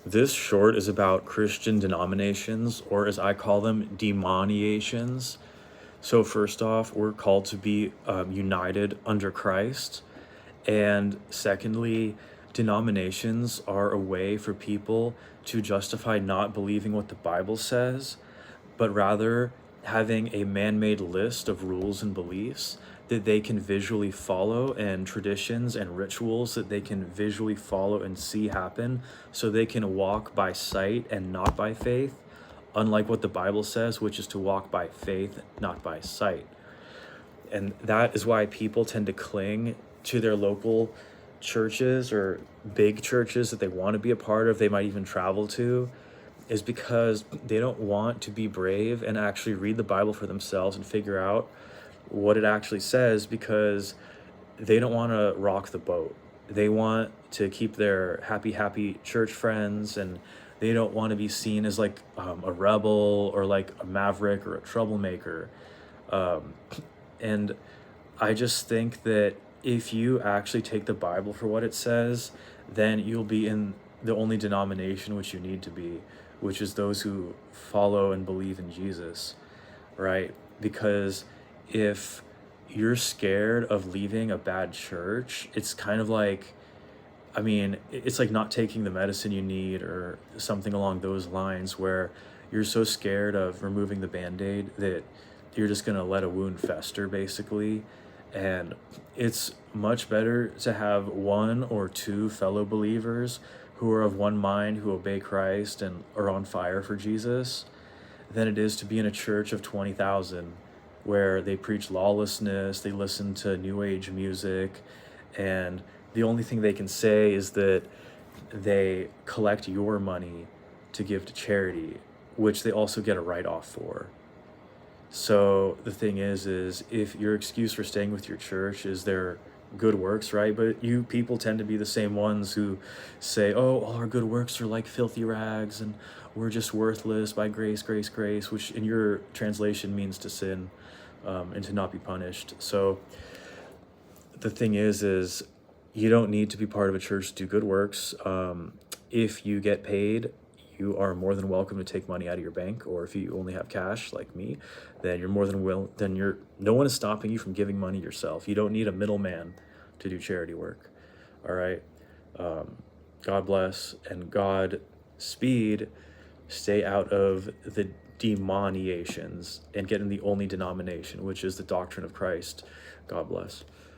This short is about Christian denominations, or as I call them, demon-iations. So first off, we're called to be united under Christ. And secondly, denominations are a way for people to justify not believing what the Bible says, but rather having a man-made list of rules and beliefs that they can visually follow, and traditions and rituals that they can visually follow and see happen, so they can walk by sight and not by faith, unlike what the Bible says, which is to walk by faith, not by sight. And that is why people tend to cling to their local churches or big churches that they want to be a part of, they might even travel to, is because they don't want to be brave and actually read the Bible for themselves and figure out what it actually says, because they don't want to rock the boat. They want to keep their happy church friends, and they don't want to be seen as like a rebel or like a maverick or a troublemaker. And I just think that if you actually take the Bible for what it says, then you'll be in the only denomination which you need to be, which is those who follow and believe in Jesus, right? Because if you're scared of leaving a bad church, it's kind of like, I mean, it's like not taking the medicine you need or something along those lines, where you're so scared of removing the Band-Aid that you're just going to let a wound fester, basically. And it's much better to have one or two fellow believers who are of one mind, who obey Christ and are on fire for Jesus, than it is to be in a church of 20,000 where they preach lawlessness, they listen to new age music, and the only thing they can say is that they collect your money to give to charity, which they also get a write-off for. So the thing is if your excuse for staying with your church is their good works, right? But you people tend to be the same ones who say, oh, all our good works are like filthy rags and we're just worthless by grace, grace, grace, which in your translation means to sin and to not be punished. So the thing is you don't need to be part of a church to do good works. If you get paid, you are more than welcome to take money out of your bank, or if you only have cash like me, then you're more than no one is stopping you from giving money yourself. You don't need a middleman to do charity work. All right. God bless and God speed. Stay out of the demon-iations and get in the only denomination, which is the doctrine of Christ. God bless.